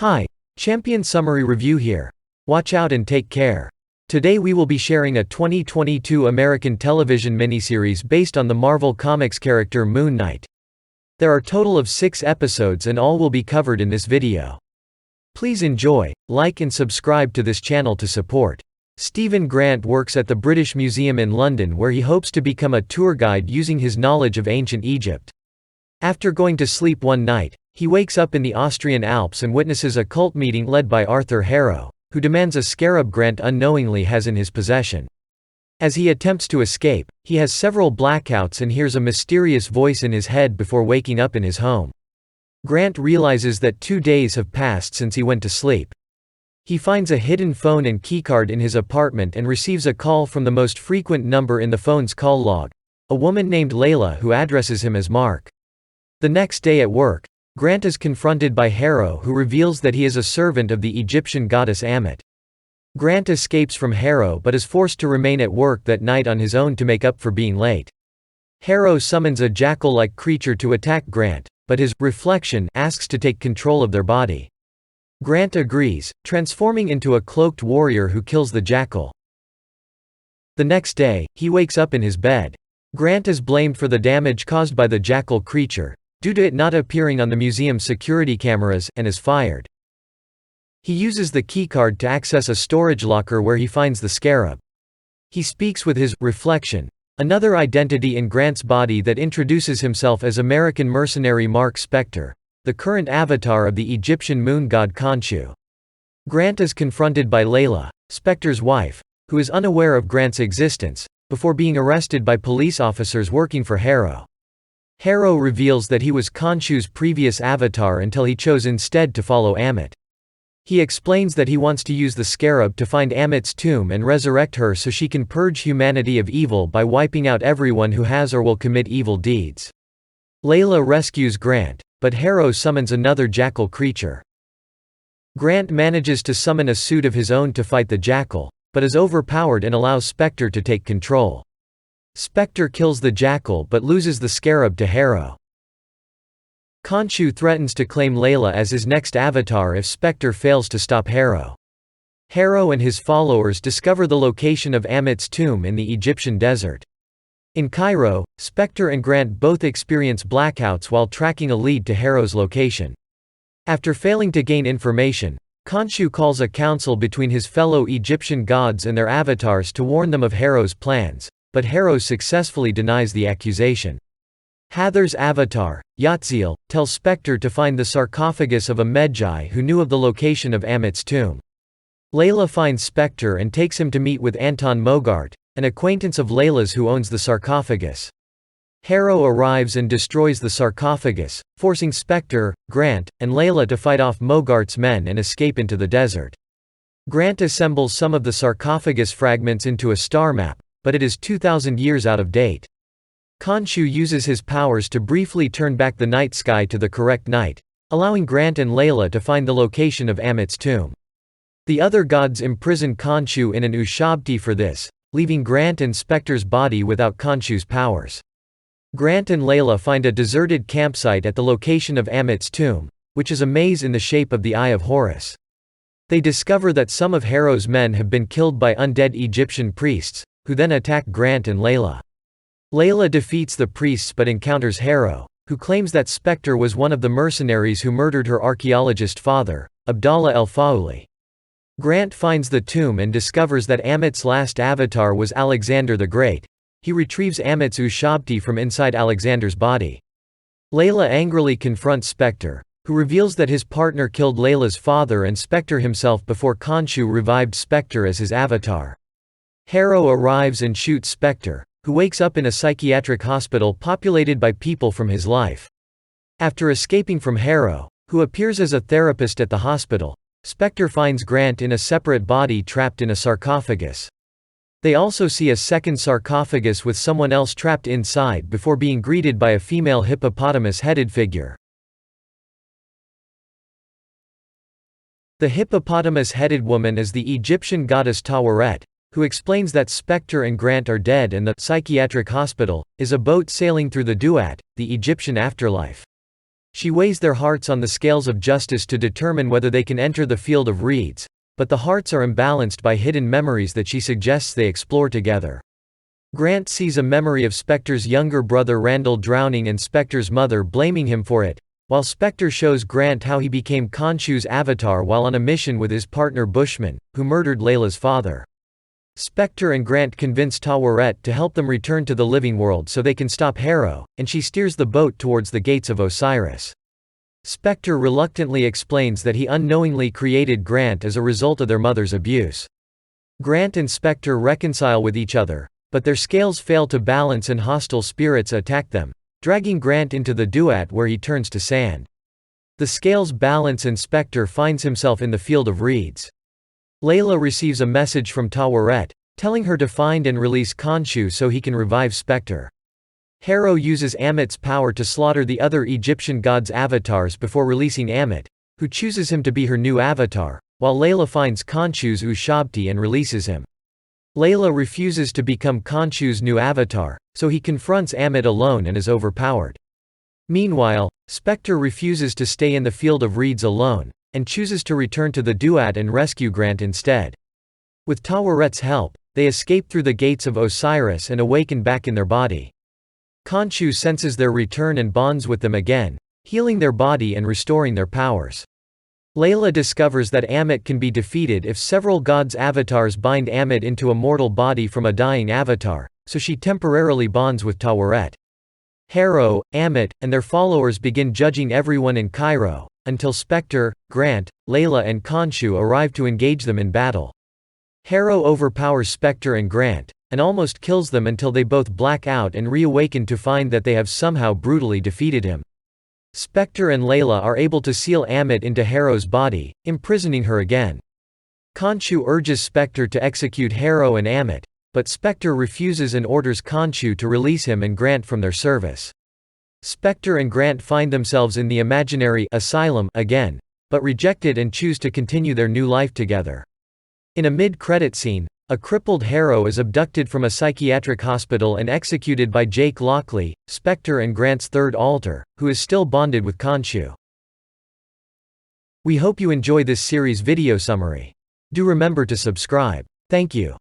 Hi, Champion Summary Review here. Watch out and take care. Today we will be sharing a 2022 American television miniseries based on the Marvel Comics character Moonknight. There are total of 6 episodes and all will be covered in this video. Please enjoy, like and subscribe to this channel to support. Stephen Grant works at the British Museum in London where he hopes to become a tour guide using his knowledge of ancient Egypt. After going to sleep one night, he wakes up in the Austrian Alps and witnesses a cult meeting led by Arthur Harrow, who demands a scarab Grant unknowingly has in his possession. As he attempts to escape, he has several blackouts and hears a mysterious voice in his head before waking up in his home. Grant realizes that 2 days have passed since he went to sleep. He finds a hidden phone and keycard in his apartment and receives a call from the most frequent number in the phone's call log, a woman named Layla who addresses him as Mark. The next day at work, Grant is confronted by Harrow who reveals that he is a servant of the Egyptian goddess Ammit. Grant escapes from Harrow but is forced to remain at work that night on his own to make up for being late. Harrow summons a jackal-like creature to attack Grant, but his reflection asks to take control of their body. Grant agrees, transforming into a cloaked warrior who kills the jackal. The next day, he wakes up in his bed. Grant is blamed for the damage caused by the jackal creature, due to it not appearing on the museum's security cameras, and is fired. He uses the keycard to access a storage locker where he finds the scarab. He speaks with his reflection, another identity in Grant's body that introduces himself as American mercenary Mark Spector, the current avatar of the Egyptian moon god Khonshu. Grant is confronted by Layla, Spector's wife, who is unaware of Grant's existence, before being arrested by police officers working for Harrow. Harrow reveals that he was Khonshu's previous avatar until he chose instead to follow Ammit. He explains that he wants to use the scarab to find Ammit's tomb and resurrect her so she can purge humanity of evil by wiping out everyone who has or will commit evil deeds. Layla rescues Grant, but Harrow summons another jackal creature. Grant manages to summon a suit of his own to fight the jackal, but is overpowered and allows Spector to take control. Spector kills the jackal but loses the scarab to Harrow. Khonshu threatens to claim Layla as his next avatar if Spector fails to stop Harrow. Harrow and his followers discover the location of Ammit's tomb in the Egyptian desert. In Cairo, Spector and Grant both experience blackouts while tracking a lead to Harrow's location. After failing to gain information, Khonshu calls a council between his fellow Egyptian gods and their avatars to warn them of Harrow's plans, but Harrow successfully denies the accusation. Hathor's avatar, Yatzil, tells Spector to find the sarcophagus of a Medjai who knew of the location of Ammit's tomb. Layla finds Spector and takes him to meet with Anton Mogart, an acquaintance of Layla's who owns the sarcophagus. Harrow arrives and destroys the sarcophagus, forcing Spector, Grant, and Layla to fight off Mogart's men and escape into the desert. Grant assembles some of the sarcophagus fragments into a star map, but it is 2,000 years out of date. Khonshu uses his powers to briefly turn back the night sky to the correct night, allowing Grant and Layla to find the location of Ammit's tomb. The other gods imprison Khonshu in an Ushabti for this, leaving Grant and Spector's body without Khonshu's powers. Grant and Layla find a deserted campsite at the location of Ammit's tomb, which is a maze in the shape of the Eye of Horus. They discover that some of Harrow's men have been killed by undead Egyptian priests, who then attack Grant and Layla. Layla defeats the priests but encounters Harrow, who claims that Spector was one of the mercenaries who murdered her archaeologist father, Abdallah el-Fawli. Grant finds the tomb and discovers that Ammit's last avatar was Alexander the Great. He retrieves Ammit's Ushabti from inside Alexander's body. Layla angrily confronts Spector, who reveals that his partner killed Layla's father and Spector himself before Khonshu revived Spector as his avatar. Harrow arrives and shoots Spector, who wakes up in a psychiatric hospital populated by people from his life. After escaping from Harrow, who appears as a therapist at the hospital, Spector finds Grant in a separate body trapped in a sarcophagus. They also see a second sarcophagus with someone else trapped inside before being greeted by a female hippopotamus-headed figure. The hippopotamus-headed woman is the Egyptian goddess Taweret, who explains that Spector and Grant are dead and the psychiatric hospital is a boat sailing through the Duat, the Egyptian afterlife. She weighs their hearts on the scales of justice to determine whether they can enter the field of reeds, but the hearts are imbalanced by hidden memories that she suggests they explore together. Grant sees a memory of Spectre's younger brother Randall drowning and Spectre's mother blaming him for it, while Spectre shows Grant how he became Khonshu's avatar while on a mission with his partner Bushman, who murdered Layla's father. Spectre and Grant convince Taweret to help them return to the living world so they can stop Hero, and she steers the boat towards the gates of Osiris. Spectre reluctantly explains that he unknowingly created Grant as a result of their mother's abuse. Grant and Spectre reconcile with each other, but their scales fail to balance and hostile spirits attack them, dragging Grant into the duat where he turns to sand. The scales balance and Spectre finds himself in the field of reeds. Layla receives a message from Taweret, telling her to find and release Khonshu so he can revive Spectre. Hero uses Amit's power to slaughter the other Egyptian gods' avatars before releasing Amit, who chooses him to be her new avatar, while Layla finds Khonshu's Ushabti and releases him. Layla refuses to become Khonshu's new avatar, so he confronts Amit alone and is overpowered. Meanwhile, Spectre refuses to stay in the field of reeds alone, and chooses to return to the duat and rescue Grant instead. With Taweret's help, they escape through the gates of Osiris and awaken back in their body. Khonshu senses their return and bonds with them again, healing their body and restoring their powers. Layla discovers that Amit can be defeated if several gods' avatars bind Amit into a mortal body from a dying avatar, so she temporarily bonds with Taweret. Hero, Amit, and their followers begin judging everyone in Cairo, until Spectre, Grant, Layla and Khonshu arrive to engage them in battle. Hero overpowers Spectre and Grant, and almost kills them until they both black out and reawaken to find that they have somehow brutally defeated him. Spectre and Layla are able to seal Amit into Hero's body, imprisoning her again. Khonshu urges Spectre to execute Hero and Amit, but Spectre refuses and orders Khonshu to release him and Grant from their service. Spectre and Grant find themselves in the imaginary asylum again, but reject it and choose to continue their new life together. In a mid-credit scene, a crippled Hero is abducted from a psychiatric hospital and executed by Jake Lockley, Spectre and Grant's third alter, who is still bonded with Khonshu. We hope you enjoy this series video summary. Do remember to subscribe. Thank you.